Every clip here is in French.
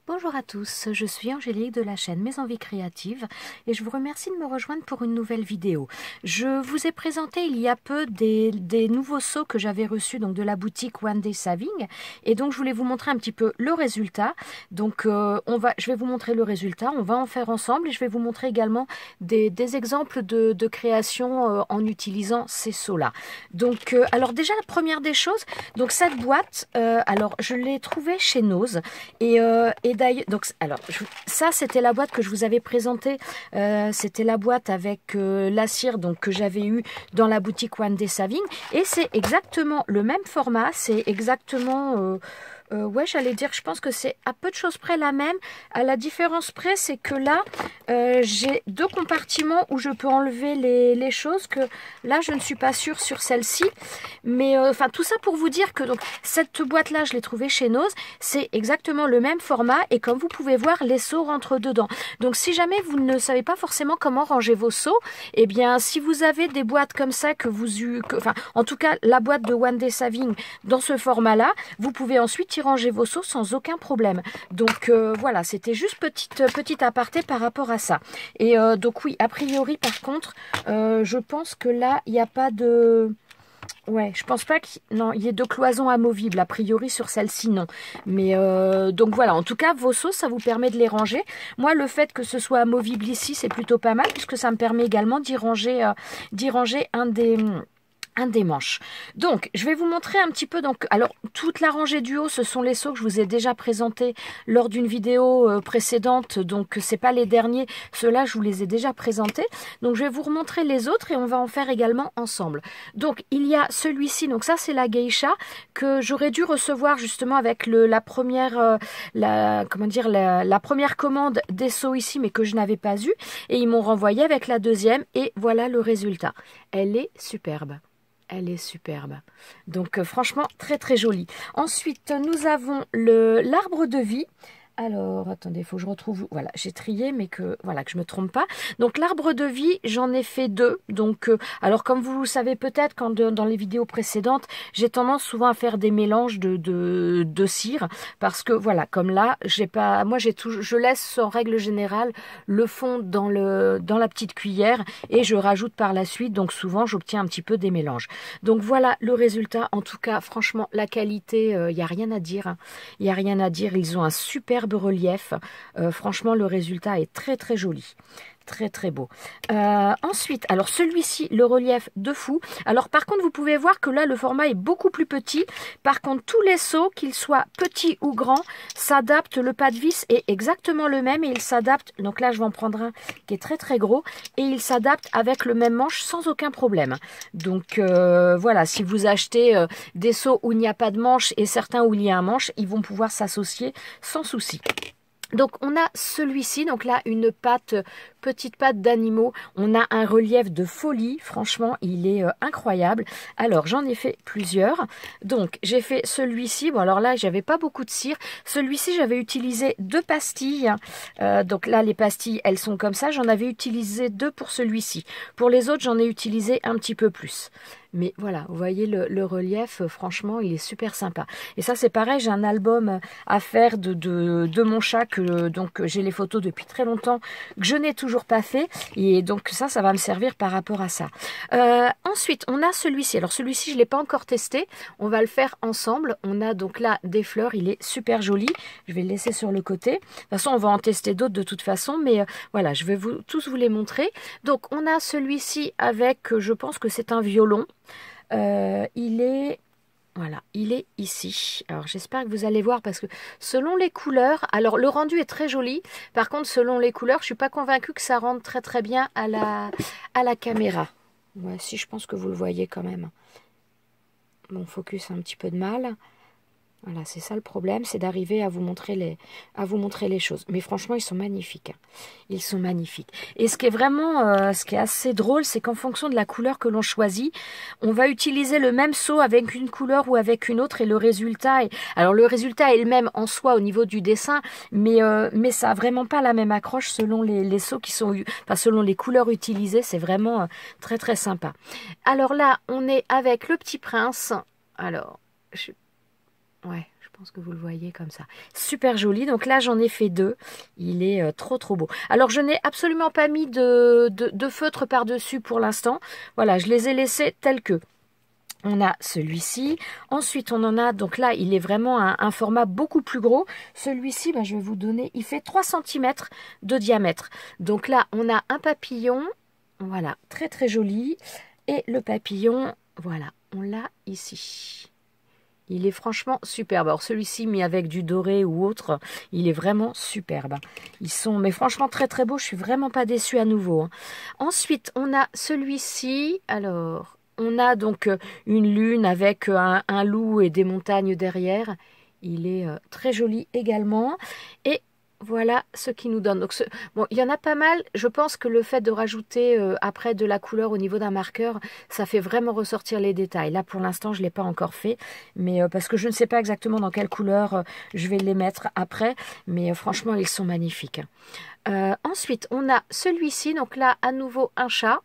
Bonjour à tous, je suis Angélique de la chaîne Mes Envies Créatives et je vous remercie de me rejoindre pour une nouvelle vidéo. Je vous ai présenté il y a peu des nouveaux seaux que j'avais reçus donc de la boutique One Day Saving et donc je voulais vous montrer un petit peu le résultat. Donc je vais vous montrer le résultat, on va en faire ensemble et je vais vous montrer également des exemples de création en utilisant ces seaux-là. Donc alors déjà la première des choses, donc cette boîte, alors je l'ai trouvée chez Nose et d'ailleurs, donc, alors, ça c'était la boîte que je vous avais présentée, c'était la boîte avec la cire donc, que j'avais eu dans la boutique One Day Saving et c'est exactement le même format, c'est exactement... ouais, j'allais dire, je pense que c'est à peu de choses près la même. À la différence près, c'est que là, j'ai deux compartiments où je peux enlever les choses que là, je ne suis pas sûre sur celle-ci. Mais enfin, tout ça pour vous dire que donc cette boîte-là, je l'ai trouvée chez Nose. C'est exactement le même format et comme vous pouvez voir, les seaux rentrent dedans. Donc, si jamais vous ne savez pas forcément comment ranger vos seaux, eh bien, si vous avez des boîtes comme ça enfin, en tout cas, la boîte de One Day Saving dans ce format-là, vous pouvez ensuite ranger vos seaux sans aucun problème. Donc voilà, c'était juste petite aparté par rapport à ça. Et donc oui, a priori par contre, je pense que là, il n'y a pas de... Ouais, je pense pas qu'il y ait de cloison amovible, a priori sur celle-ci non. Mais donc voilà, en tout cas vos seaux, ça vous permet de les ranger. Moi le fait que ce soit amovible ici, c'est plutôt pas mal puisque ça me permet également d'y ranger un des manches. Donc, je vais vous montrer un petit peu. Donc, alors, toute la rangée du haut, ce sont les seaux que je vous ai déjà présentés lors d'une vidéo précédente. Donc, c'est pas les derniers. Ceux-là, je vous les ai déjà présentés. Donc, je vais vous remontrer les autres et on va en faire également ensemble. Donc, il y a celui-ci. Donc, ça, c'est la geisha que j'aurais dû recevoir justement avec la première, la première commande des seaux ici, mais que je n'avais pas eu. Et ils m'ont renvoyé avec la deuxième. Et voilà le résultat. Elle est superbe. Elle est superbe. Donc franchement, très très jolie. Ensuite, nous avons l'arbre de vie. Alors, attendez, il faut que je retrouve... Voilà, j'ai trié, mais que je me trompe pas. Donc, l'arbre de vie, j'en ai fait deux. Donc, alors, comme vous le savez peut-être, dans les vidéos précédentes, j'ai tendance souvent à faire des mélanges de cire. Parce que, voilà, comme là, je laisse en règle générale le fond dans la petite cuillère et je rajoute par la suite. Donc, souvent, j'obtiens un petit peu des mélanges. Donc, voilà le résultat. En tout cas, franchement, la qualité, il n'y a rien à dire. Hein. Il n'y a rien à dire. Ils ont un superbe relief. Franchement, le résultat est très très joli. Très très beau. Ensuite, alors celui-ci, le relief de fou. Alors par contre, vous pouvez voir que là, le format est beaucoup plus petit. Par contre, tous les seaux, qu'ils soient petits ou grands, s'adaptent. Le pas de vis est exactement le même et il s'adapte. Donc là, je vais en prendre un qui est très très gros et il s'adapte avec le même manche sans aucun problème. Donc voilà, si vous achetez des seaux où il n'y a pas de manche et certains où il y a un manche, ils vont pouvoir s'associer sans souci. Donc on a celui-ci, donc là une petite patte d'animaux, on a un relief de folie, franchement il est incroyable. Alors j'en ai fait plusieurs, donc j'ai fait celui-ci, bon alors là j'avais pas beaucoup de cire, celui-ci j'avais utilisé 2 pastilles, donc là les pastilles elles sont comme ça, j'en avais utilisé 2 pour celui-ci, pour les autres j'en ai utilisé un petit peu plus. Mais voilà, vous voyez le relief, franchement, il est super sympa. Et ça, c'est pareil, j'ai un album à faire de mon chat, donc j'ai les photos depuis très longtemps, que je n'ai toujours pas fait. Et donc ça va me servir par rapport à ça. Ensuite, on a celui-ci. Alors celui-ci, je ne l'ai pas encore testé. On va le faire ensemble. On a donc là des fleurs, il est super joli. Je vais le laisser sur le côté. De toute façon, on va en tester d'autres de toute façon. Mais voilà, je vais tous vous les montrer. Donc, on a celui-ci avec, je pense que c'est un violon. Il est ici. Alors j'espère que vous allez voir parce que selon les couleurs, alors le rendu est très joli. Par contre, selon les couleurs, je suis pas convaincue que ça rentre très très bien à la caméra. Ouais, si je pense que vous le voyez quand même. Mon focus a un petit peu de mal. Voilà, c'est ça le problème, c'est d'arriver à vous montrer les choses. Mais franchement, ils sont magnifiques. Hein. Ils sont magnifiques. Et ce qui est vraiment, ce qui est assez drôle, c'est qu'en fonction de la couleur que l'on choisit, on va utiliser le même seau avec une couleur ou avec une autre et le résultat est... Alors le résultat est le même en soi au niveau du dessin, mais ça n'a vraiment pas la même accroche selon les seaux qui sont... Enfin, selon les couleurs utilisées, c'est vraiment très très sympa. Alors là, on est avec le Petit Prince. Alors, ouais, je pense que vous le voyez comme ça. Super joli. Donc là, j'en ai fait 2. Il est trop beau. Alors, je n'ai absolument pas mis de feutre par-dessus pour l'instant. Voilà, je les ai laissés tels que. On a celui-ci. Ensuite, on en a, donc là, il est vraiment un format beaucoup plus gros. Celui-ci, je vais vous donner, il fait 3 cm de diamètre. Donc là, on a un papillon. Voilà, très joli. Et le papillon, voilà, on l'a ici. Il est franchement superbe. Alors celui-ci mis avec du doré ou autre, il est vraiment superbe. Ils sont, mais franchement très beaux. Je suis vraiment pas déçue à nouveau. Ensuite, on a celui-ci. Alors, on a donc une lune avec un loup et des montagnes derrière. Il est très joli également. Et voilà ce qui nous donne. Donc, bon, il y en a pas mal. Je pense que le fait de rajouter après de la couleur au niveau d'un marqueur, ça fait vraiment ressortir les détails. Là, pour l'instant, je ne l'ai pas encore fait, mais parce que je ne sais pas exactement dans quelle couleur je vais les mettre après. Mais franchement, ils sont magnifiques. Ensuite, on a celui-ci. Donc là, à nouveau, un chat.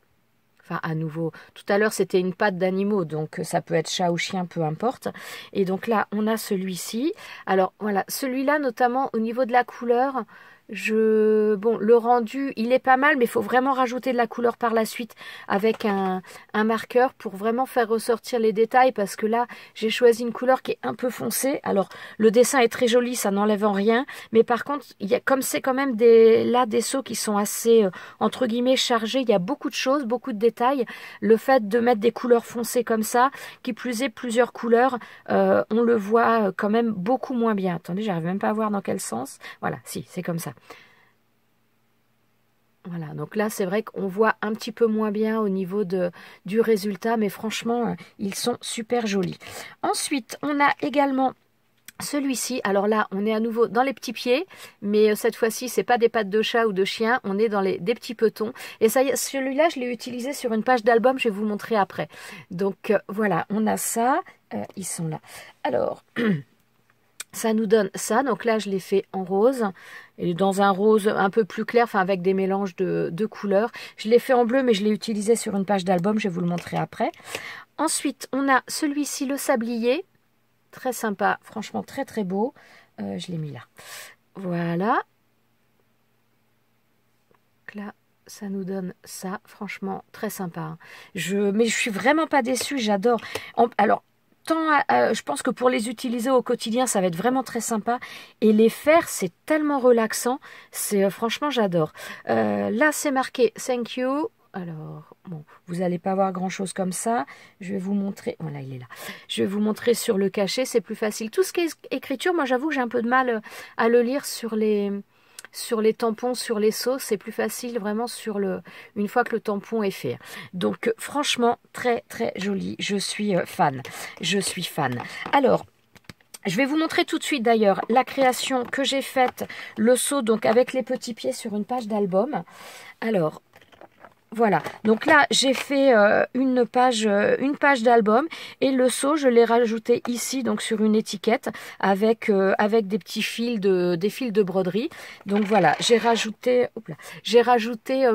Enfin, à nouveau, tout à l'heure, c'était une patte d'animaux, donc ça peut être chat ou chien, peu importe. Et donc là, on a celui-ci. Alors, voilà, celui-là, notamment, au niveau de la couleur, bon, le rendu, il est pas mal, mais il faut vraiment rajouter de la couleur par la suite avec un marqueur pour vraiment faire ressortir les détails, parce que là, j'ai choisi une couleur qui est un peu foncée. Alors, le dessin est très joli, ça n'enlève en rien, mais par contre, comme c'est quand même des seaux qui sont assez, entre guillemets, chargés, il y a beaucoup de choses, beaucoup de détails. Le fait de mettre des couleurs foncées comme ça, qui plus est plusieurs couleurs, on le voit quand même beaucoup moins bien. Attendez, j'arrive même pas à voir dans quel sens. Voilà, si, c'est comme ça. Voilà, donc là, c'est vrai qu'on voit un petit peu moins bien au niveau du résultat, mais franchement, ils sont super jolis. Ensuite, on a également celui-ci. Alors là, on est à nouveau dans les petits pieds, mais cette fois-ci, c'est pas des pattes de chat ou de chien, on est dans des petits petons. Et ça y est, celui-là, je l'ai utilisé sur une page d'album, je vais vous montrer après. Donc voilà, on a ça, ils sont là. Alors... ça nous donne ça, donc là je l'ai fait en rose, et dans un rose un peu plus clair, enfin avec des mélanges de couleurs. Je l'ai fait en bleu, mais je l'ai utilisé sur une page d'album, je vais vous le montrer après. Ensuite, on a celui-ci, le sablier, très sympa, franchement très beau. Je l'ai mis là. Voilà. Donc là, ça nous donne ça, franchement très sympa. Mais je suis vraiment pas déçue, j'adore. Alors, je pense que pour les utiliser au quotidien, ça va être vraiment très sympa. Et les faire, c'est tellement relaxant. Franchement, j'adore. Là, c'est marqué « Thank you ». Alors, bon, vous n'allez pas voir grand-chose comme ça. Je vais vous montrer. Voilà, il est là. Je vais vous montrer sur le cachet, c'est plus facile. Tout ce qui est écriture, moi, j'avoue que j'ai un peu de mal à le lire sur les tampons, sur les seaux. C'est plus facile vraiment une fois que le tampon est fait. Donc franchement, très joli. Je suis fan. Je suis fan. Alors, je vais vous montrer tout de suite d'ailleurs la création que j'ai faite, le seau donc avec les petits pieds sur une page d'album. Alors... voilà, donc là j'ai fait une page d'album et le seau je l'ai rajouté ici donc sur une étiquette avec des petits fils des fils de broderie. Donc voilà, j'ai rajouté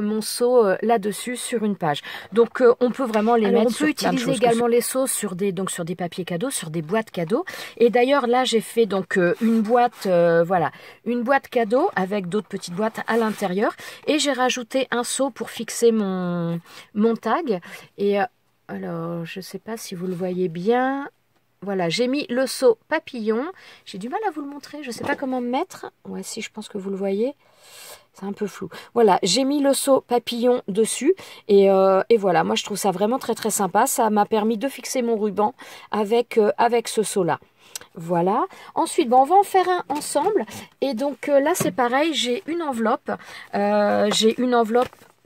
mon seau là-dessus sur une page. Donc on peut vraiment les mettre sur plein de choses. On peut utiliser également les seaux sur des papiers cadeaux, sur des boîtes cadeaux. Et d'ailleurs là j'ai fait donc une boîte voilà, une boîte cadeau avec d'autres petites boîtes à l'intérieur et j'ai rajouté un seau pour fixer mon tag. Et alors je sais pas si vous le voyez bien, voilà, j'ai mis le seau papillon. J'ai du mal à vous le montrer, je sais pas comment me mettre. Ouais, si, je pense que vous le voyez, c'est un peu flou. Voilà, j'ai mis le seau papillon dessus et voilà, moi je trouve ça vraiment très sympa. Ça m'a permis de fixer mon ruban avec ce seau là. Voilà. Ensuite, on va en faire un ensemble. Et donc là, c'est pareil, j'ai une enveloppe.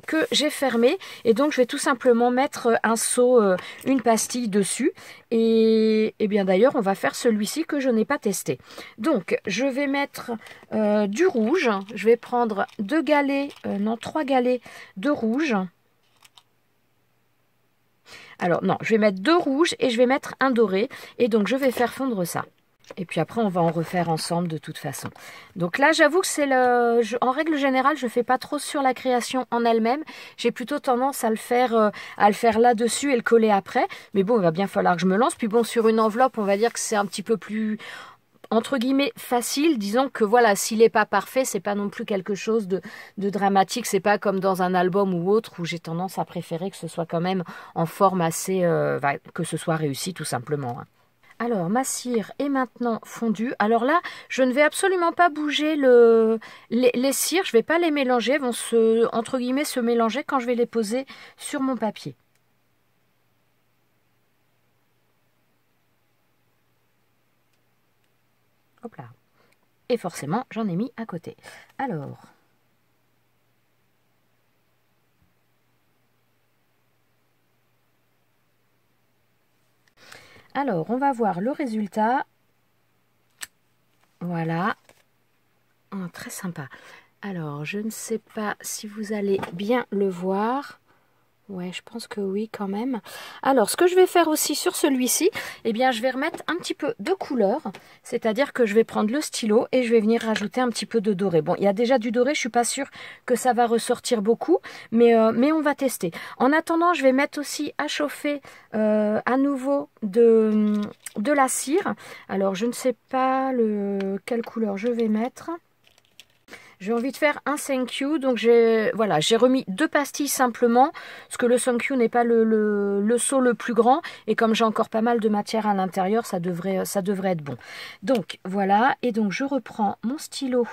Que j'ai fermée. Et donc, je vais tout simplement mettre un seau, une pastille dessus. Et bien d'ailleurs, on va faire celui-ci que je n'ai pas testé. Donc, je vais mettre du rouge. Je vais prendre 3 galets de rouge. Alors, non, je vais mettre 2 rouges et je vais mettre un doré. Et donc, je vais faire fondre ça. Et puis après, on va en refaire ensemble de toute façon. Donc là, j'avoue que c'est en règle générale, je ne fais pas trop sur la création en elle-même. J'ai plutôt tendance à le faire là-dessus et le coller après. Mais bon, il va bien falloir que je me lance. Puis bon, sur une enveloppe, on va dire que c'est un petit peu plus... entre guillemets facile. Disons que voilà, s'il n'est pas parfait, c'est pas non plus quelque chose de dramatique. C'est pas comme dans un album ou autre où j'ai tendance à préférer que ce soit quand même en forme assez, que ce soit réussi tout simplement. Hein. Alors, ma cire est maintenant fondue. Alors là, je ne vais absolument pas bouger les cires. Je ne vais pas les mélanger. Elles vont entre guillemets, se mélanger quand je vais les poser sur mon papier. Hop là. Et forcément, j'en ai mis à côté. Alors, on va voir le résultat. Voilà. Oh, très sympa. Alors, je ne sais pas si vous allez bien le voir. Ouais, je pense que oui quand même. Alors, ce que je vais faire aussi sur celui-ci, eh bien, je vais remettre un petit peu de couleur. C'est-à-dire que je vais prendre le stylo et je vais venir rajouter un petit peu de doré. Bon, il y a déjà du doré, je suis pas sûre que ça va ressortir beaucoup, mais on va tester. En attendant, je vais mettre aussi à chauffer à nouveau de la cire. Alors, je ne sais pas quelle couleur je vais mettre. J'ai envie de faire un thank you, donc j'ai remis 2 pastilles simplement, parce que le thank you n'est pas le seau le plus grand, et comme j'ai encore pas mal de matière à l'intérieur, ça devrait être bon. Donc voilà, et donc je reprends mon stylo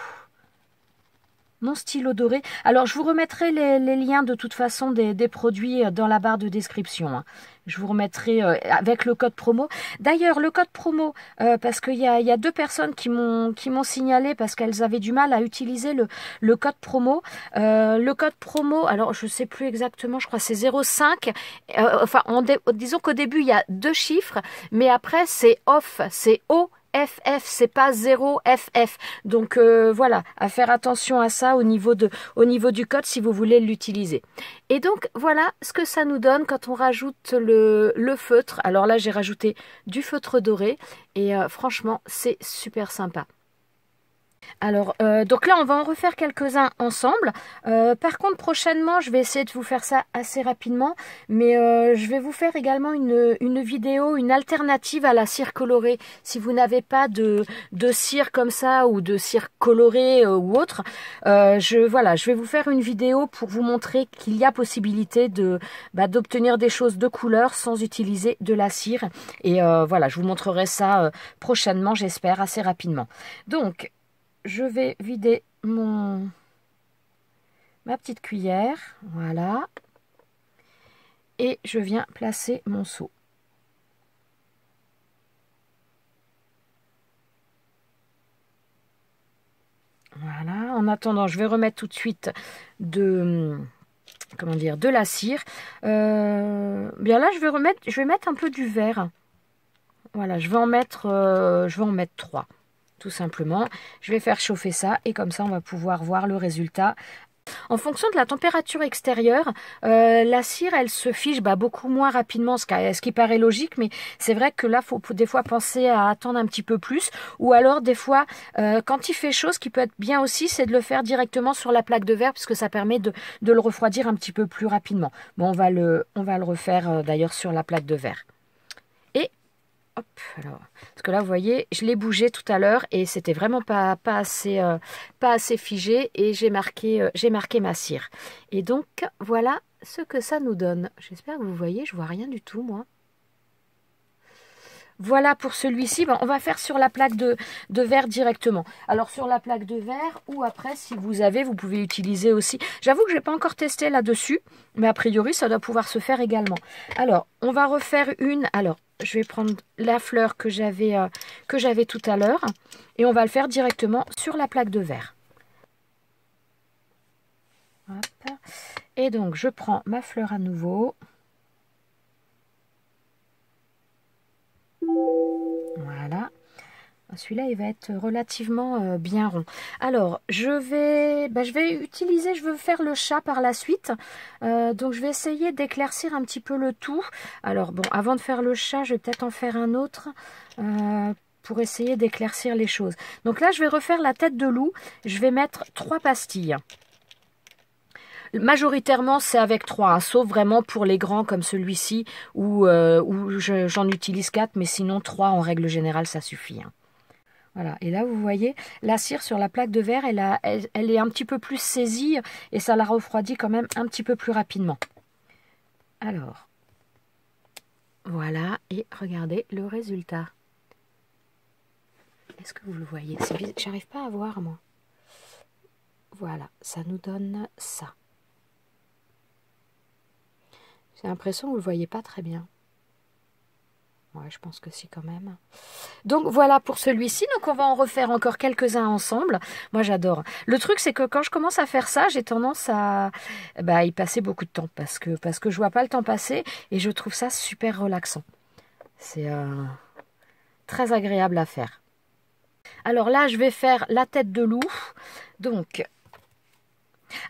doré. Alors, je vous remettrai les liens de toute façon des produits dans la barre de description. Hein. Je vous remettrai avec le code promo. D'ailleurs, le code promo, parce qu'il y a 2 personnes qui m'ont signalé parce qu'elles avaient du mal à utiliser le code promo. Le code promo, alors je ne sais plus exactement, je crois que c'est 0,5. Disons qu'au début, il y a 2 chiffres, mais après, c'est off, c'est O. FF, c'est pas 0 FF. Donc voilà, à faire attention à ça au niveau du code si vous voulez l'utiliser. Et donc voilà ce que ça nous donne quand on rajoute le feutre. Alors là, j'ai rajouté du feutre doré et franchement, c'est super sympa. Alors, donc là, on va en refaire quelques-uns ensemble. Par contre, prochainement, je vais essayer de vous faire ça assez rapidement. Mais je vais vous faire également une vidéo, une alternative à la cire colorée. Si vous n'avez pas de cire comme ça ou de cire colorée ou autre, je vais vous faire une vidéo pour vous montrer qu'il y a possibilité d'obtenir des choses de couleur sans utiliser de la cire. Et voilà, je vous montrerai ça prochainement, j'espère, assez rapidement. Donc, je vais vider ma petite cuillère, voilà, et je viens placer mon seau. Voilà, en attendant, je vais remettre tout de suite de la cire. Bien là, je vais mettre un peu du vert. Voilà, je vais en mettre 3. Tout simplement, je vais faire chauffer ça et comme ça on va pouvoir voir le résultat. En fonction de la température extérieure, la cire elle se fige beaucoup moins rapidement, ce qui paraît logique, mais c'est vrai que là il faut des fois penser à attendre un petit peu plus, ou alors des fois quand il fait chaud, ce qui peut être bien aussi, c'est de le faire directement sur la plaque de verre, puisque ça permet de le refroidir un petit peu plus rapidement. Bon, on va le refaire d'ailleurs sur la plaque de verre. Hop, alors, parce que là, vous voyez, je l'ai bougé tout à l'heure et c'était vraiment pas assez figé et j'ai marqué ma cire. Et donc, voilà ce que ça nous donne. J'espère que vous voyez, je vois rien du tout, moi. Voilà pour celui-ci. Bon, on va faire sur la plaque de verre directement. Alors, sur la plaque de verre ou après, si vous pouvez utiliser aussi. J'avoue que je n'ai pas encore testé là-dessus, mais a priori, ça doit pouvoir se faire également. Alors, on va refaire une. Alors, je vais prendre la fleur que j'avais tout à l'heure et on va le faire directement sur la plaque de verre. Hop. Et donc, je prends ma fleur à nouveau. Voilà. Celui-là, il va être relativement bien rond. Alors, je veux faire le chat par la suite. Donc, je vais essayer d'éclaircir un petit peu le tout. Alors, bon, avant de faire le chat, je vais peut-être en faire un autre pour essayer d'éclaircir les choses. Donc là, je vais refaire la tête de loup. Je vais mettre 3 pastilles. Majoritairement, c'est avec 3, hein, sauf vraiment pour les grands comme celui-ci, où j'en utilise 4, mais sinon 3, en règle générale, ça suffit. Hein. Voilà, et là vous voyez, la cire sur la plaque de verre, elle est un petit peu plus saisie et ça la refroidit quand même un petit peu plus rapidement. Alors, voilà, et regardez le résultat. Est-ce que vous le voyez? J'arrive pas à voir moi. Voilà, ça nous donne ça. J'ai l'impression que vous ne le voyez pas très bien. Ouais, je pense que si quand même. Donc voilà pour celui-ci. Donc on va en refaire encore quelques-uns ensemble. Moi j'adore. Le truc c'est que quand je commence à faire ça, j'ai tendance à y passer beaucoup de temps parce que je vois pas le temps passer et je trouve ça super relaxant. C'est très agréable à faire. Alors là je vais faire la tête de loup. Donc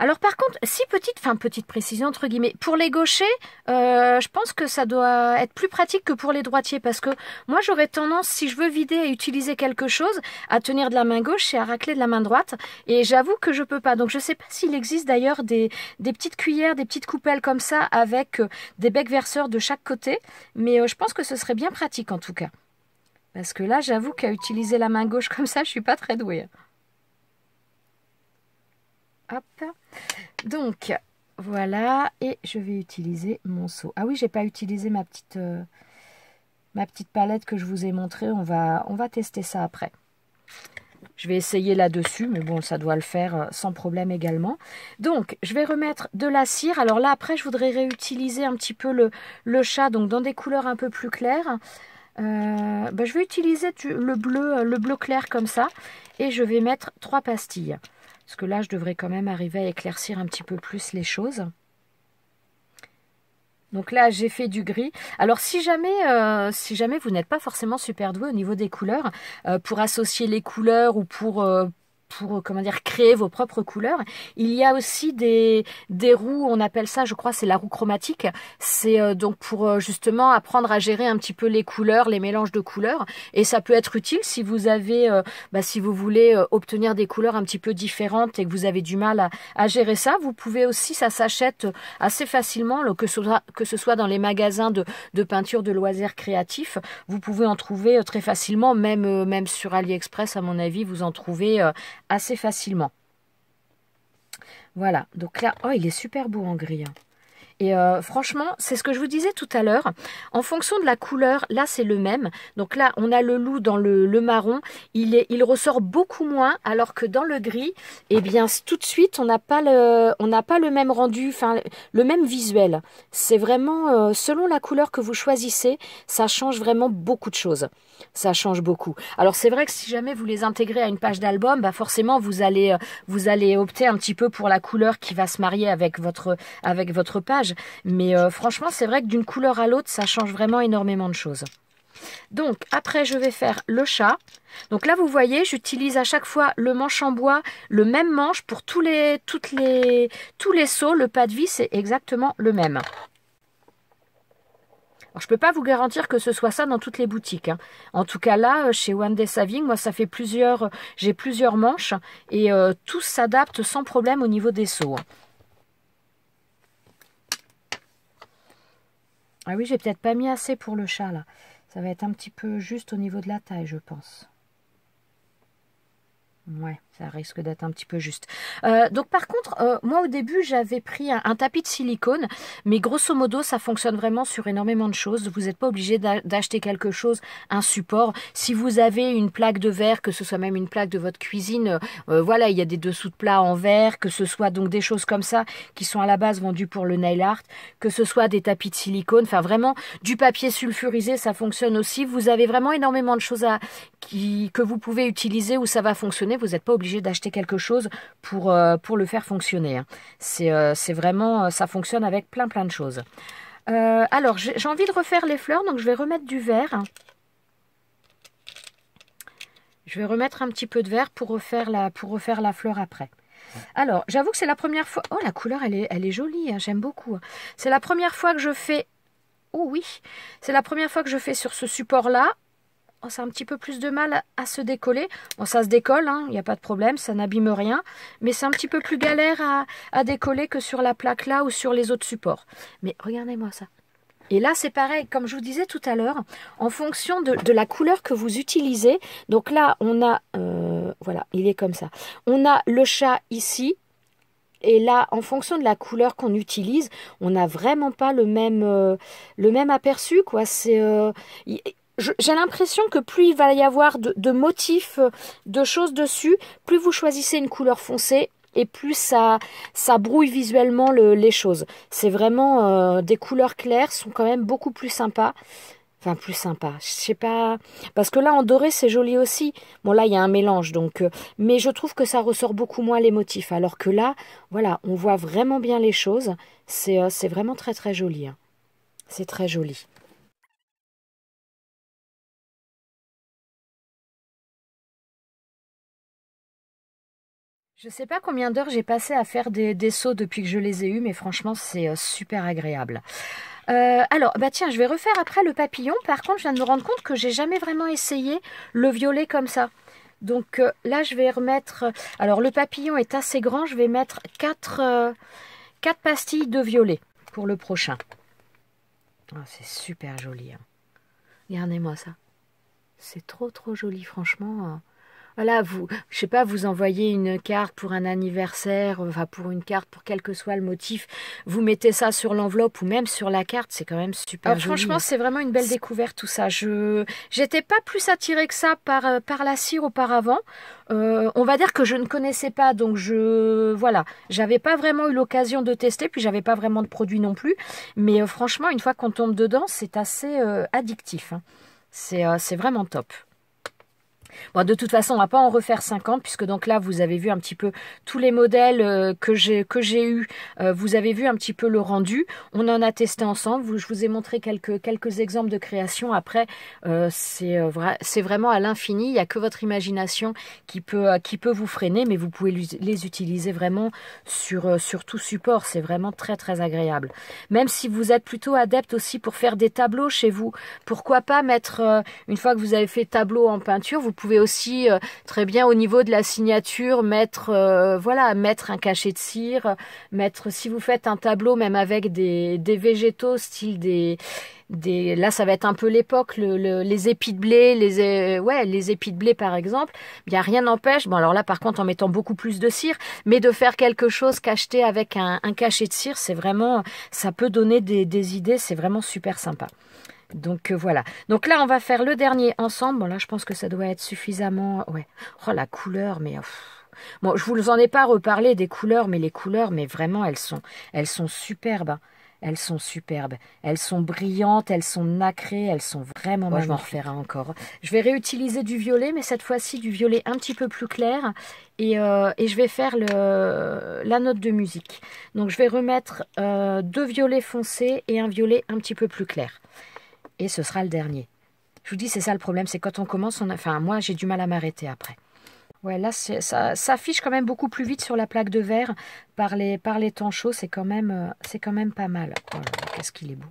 alors par contre, si petite précision entre guillemets, pour les gauchers, je pense que ça doit être plus pratique que pour les droitiers parce que moi j'aurais tendance, si je veux vider et utiliser quelque chose, à tenir de la main gauche et à racler de la main droite et j'avoue que je peux pas. Donc je sais pas s'il existe d'ailleurs des petites cuillères, des petites coupelles comme ça avec des becs verseurs de chaque côté, mais je pense que ce serait bien pratique en tout cas. Parce que là j'avoue qu'à utiliser la main gauche comme ça, je suis pas très douée. Hop, donc voilà, et je vais utiliser mon seau. Ah oui, j'ai pas utilisé ma petite palette que je vous ai montrée. On va tester ça après. Je vais essayer là-dessus, mais bon, ça doit le faire sans problème également. Donc, je vais remettre de la cire. Alors là, après, je voudrais réutiliser un petit peu le chat, donc dans des couleurs un peu plus claires. Je vais utiliser le bleu clair comme ça, et je vais mettre 3 pastilles. Parce que là, je devrais quand même arriver à éclaircir un petit peu plus les choses. Donc là, j'ai fait du gris. Alors, si jamais vous n'êtes pas forcément super doué au niveau des couleurs, pour associer les couleurs ou pour comment dire, créer vos propres couleurs, il y a aussi des roues, on appelle ça, je crois, c'est la roue chromatique. C'est donc pour justement apprendre à gérer un petit peu les couleurs, les mélanges de couleurs. Et ça peut être utile si vous avez, si vous voulez obtenir des couleurs un petit peu différentes et que vous avez du mal à gérer ça. Vous pouvez aussi, ça s'achète assez facilement, que ce soit dans les magasins de peinture de loisirs créatifs. Vous pouvez en trouver très facilement, même sur AliExpress, à mon avis, vous en trouvez assez facilement. Voilà, donc là, oh, il est super beau en gris. Hein. Et franchement, c'est ce que je vous disais tout à l'heure. En fonction de la couleur, là c'est le même. Donc là, on a le loup dans le marron. Il ressort beaucoup moins, alors que dans le gris, eh bien tout de suite, on n'a pas le même rendu, enfin le même visuel. C'est vraiment selon la couleur que vous choisissez, ça change vraiment beaucoup de choses. Ça change beaucoup. Alors c'est vrai que si jamais vous les intégrez à une page d'album, forcément vous allez opter un petit peu pour la couleur qui va se marier avec votre page. Mais franchement, c'est vrai que d'une couleur à l'autre, ça change vraiment énormément de choses. Donc, après, je vais faire le chat. Donc là, vous voyez, j'utilise à chaque fois le manche en bois, le même manche pour tous les seaux. Le pas de vis, c'est exactement le même. Alors, je ne peux pas vous garantir que ce soit ça dans toutes les boutiques. Hein. En tout cas, là, chez One Day Saving, moi, ça fait j'ai plusieurs manches et tout s'adapte sans problème au niveau des seaux. Hein. Ah oui, j'ai peut-être pas mis assez pour le chat, là. Ça va être un petit peu juste au niveau de la taille, je pense. Ouais, ça risque d'être un petit peu juste. Donc par contre, moi au début, j'avais pris un tapis de silicone, mais grosso modo, ça fonctionne vraiment sur énormément de choses. Vous n'êtes pas obligé d'acheter quelque chose, un support. Si vous avez une plaque de verre, que ce soit même une plaque de votre cuisine, voilà, il y a des dessous de plats en verre, que ce soit donc des choses comme ça, qui sont à la base vendues pour le nail art, que ce soit des tapis de silicone, enfin vraiment, du papier sulfurisé, ça fonctionne aussi. Vous avez vraiment énormément de choses que vous pouvez utiliser où ça va fonctionner. Vous n'êtes pas obligé d'acheter quelque chose pour le faire fonctionner. Hein. C'est vraiment, ça fonctionne avec plein de choses. Alors, j'ai envie de refaire les fleurs, donc je vais remettre du vert. Je vais remettre un petit peu de vert pour refaire la fleur après. Alors, j'avoue que c'est la première fois... Oh, la couleur, elle est jolie, hein, j'aime beaucoup. C'est la première fois que je fais... Oh oui, c'est la première fois que je fais sur ce support-là. Oh, ça a un petit peu plus de mal à se décoller. Bon, ça se décolle, il n'y a pas de problème, ça n'abîme rien. Mais c'est un petit peu plus galère à décoller que sur la plaque là ou sur les autres supports. Mais regardez-moi ça. Et là, c'est pareil, comme je vous disais tout à l'heure, en fonction de la couleur que vous utilisez. Donc là, on a, voilà, il est comme ça. On a le chat ici. Et là, en fonction de la couleur qu'on utilise, on n'a vraiment pas le même aperçu, quoi. J'ai l'impression que plus il va y avoir de motifs, de choses dessus, plus vous choisissez une couleur foncée, et plus ça brouille visuellement les choses. C'est vraiment des couleurs claires sont quand même beaucoup plus sympas. Enfin, plus sympa. Je sais pas. Parce que là, en doré, c'est joli aussi. Bon, là, il y a un mélange, donc. Mais je trouve que ça ressort beaucoup moins les motifs. Alors que là, voilà, on voit vraiment bien les choses. C'est vraiment très, très joli, hein. C'est très joli. Je sais pas combien d'heures j'ai passé à faire des seaux depuis que je les ai eus, mais franchement, c'est super agréable. Alors, bah tiens, je vais refaire après le papillon. Par contre, je viens de me rendre compte que j'ai jamais vraiment essayé le violet comme ça. Donc là, je vais remettre... Alors, le papillon est assez grand. Je vais mettre 4 pastilles de violet pour le prochain. Oh, c'est super joli, hein. Regardez-moi ça. C'est trop, trop joli, franchement. Voilà, je sais pas, vous envoyez une carte pour un anniversaire, enfin pour une carte, pour quel que soit le motif, vous mettez ça sur l'enveloppe ou même sur la carte, c'est quand même super joli. Franchement, c'est vraiment une belle découverte tout ça. J'étais pas plus attirée que ça par la cire auparavant. On va dire que je ne connaissais pas, donc voilà, j'avais pas vraiment eu l'occasion de tester, puis j'avais pas vraiment de produit non plus. Mais franchement, une fois qu'on tombe dedans, c'est assez addictif, hein. C'est vraiment top. Bon, de toute façon, on va pas en refaire 50 puisque donc là, vous avez vu un petit peu tous les modèles que j'ai eu. Vous avez vu un petit peu le rendu. On en a testé ensemble. Je vous ai montré quelques exemples de création. Après, c'est vraiment à l'infini. Il n'y a que votre imagination qui peut vous freiner, mais vous pouvez les utiliser vraiment sur tout support. C'est vraiment très, très agréable. Même si vous êtes plutôt adepte aussi pour faire des tableaux chez vous, pourquoi pas mettre, une fois que vous avez fait tableau en peinture, vous pouvez aussi très bien au niveau de la signature mettre mettre un cachet de cire, mettre, si vous faites un tableau même avec des végétaux style là ça va être un peu l'époque, les épis de blé, les épis de blé par exemple, bien rien n'empêche, bon alors là par contre en mettant beaucoup plus de cire, mais de faire quelque chose cacheté avec un cachet de cire, c'est vraiment, ça peut donner des idées, c'est vraiment super sympa. Donc voilà. Donc là, on va faire le dernier ensemble. Bon, là, je pense que ça doit être suffisamment... Ouais. Oh, la couleur, mais... Bon, je vous en ai pas reparlé des couleurs, mais les couleurs, mais vraiment, elles sont superbes, hein. Elles sont superbes. Elles sont brillantes, elles sont nacrées, elles sont vraiment magnifiques. Je m'en referai encore. Je vais réutiliser du violet, mais cette fois-ci, du violet un petit peu plus clair. Et je vais faire la note de musique. Donc, je vais remettre 2 violets foncés et un violet un petit peu plus clair. Et ce sera le dernier. Je vous dis, c'est ça le problème, c'est quand on commence, enfin moi j'ai du mal à m'arrêter après. Ouais, là ça s'affiche quand même beaucoup plus vite sur la plaque de verre par les temps chauds, c'est quand même pas mal. Oh là là, qu'est-ce qu'il est beau.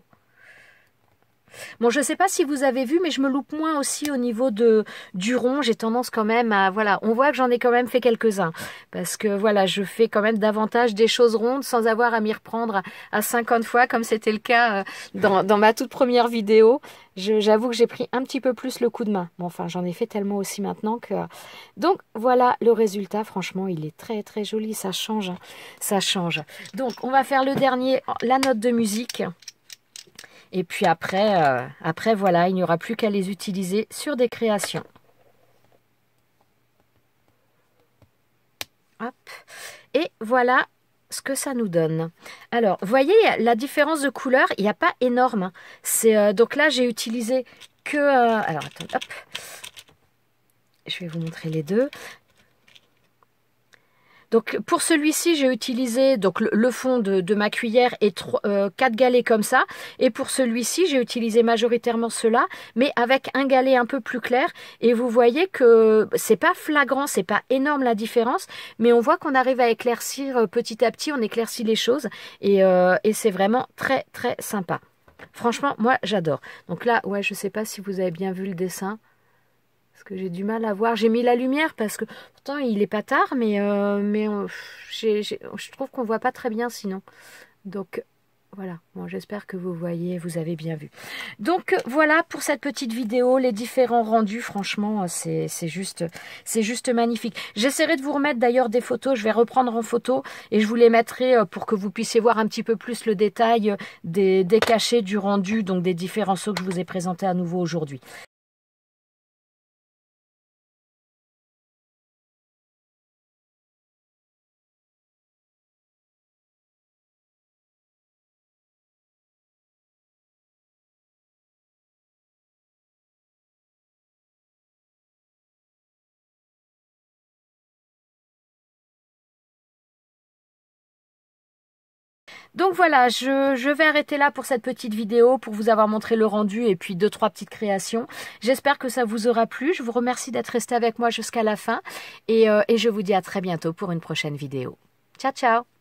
Bon, je ne sais pas si vous avez vu, mais je me loupe moins aussi au niveau du rond. J'ai tendance quand même à... Voilà, on voit que j'en ai quand même fait quelques-uns. Parce que voilà, je fais quand même davantage des choses rondes sans avoir à m'y reprendre à 50 fois, comme c'était le cas dans ma toute première vidéo. J'avoue que j'ai pris un petit peu plus le coup de main. Bon, enfin, j'en ai fait tellement aussi maintenant que... Donc, voilà le résultat. Franchement, il est très, très joli. Ça change, hein. Ça change. Donc, on va faire le dernier, la note de musique. Et puis après, voilà, il n'y aura plus qu'à les utiliser sur des créations. Hop. Et voilà ce que ça nous donne. Alors, vous voyez, la différence de couleur, il n'y a pas énorme. Donc là, j'ai utilisé que... alors, attendez, hop. Je vais vous montrer les deux. Donc pour celui-ci, j'ai utilisé donc le fond de ma cuillère et 4 galets comme ça. Et pour celui-ci, j'ai utilisé majoritairement cela, mais avec un galet un peu plus clair. Et vous voyez que c'est pas flagrant, c'est pas énorme la différence, mais on voit qu'on arrive à éclaircir petit à petit, on éclaircit les choses. Et c'est vraiment très très sympa. Franchement, moi j'adore. Donc là, ouais, je sais pas si vous avez bien vu le dessin. Parce que j'ai du mal à voir. J'ai mis la lumière parce que pourtant il est pas tard, mais je trouve qu'on voit pas très bien sinon. Donc Voilà, bon, j'espère que vous voyez, vous avez bien vu. Donc voilà pour cette petite vidéo, les différents rendus, franchement, c'est juste magnifique. J'essaierai de vous remettre d'ailleurs des photos, je vais reprendre en photo et je vous les mettrai pour que vous puissiez voir un petit peu plus le détail des cachets du rendu, donc des différents seaux que je vous ai présentés à nouveau aujourd'hui. Donc voilà, je vais arrêter là pour cette petite vidéo, pour vous avoir montré le rendu et puis 2-3 petites créations. J'espère que ça vous aura plu. Je vous remercie d'être resté avec moi jusqu'à la fin et je vous dis à très bientôt pour une prochaine vidéo. Ciao, ciao!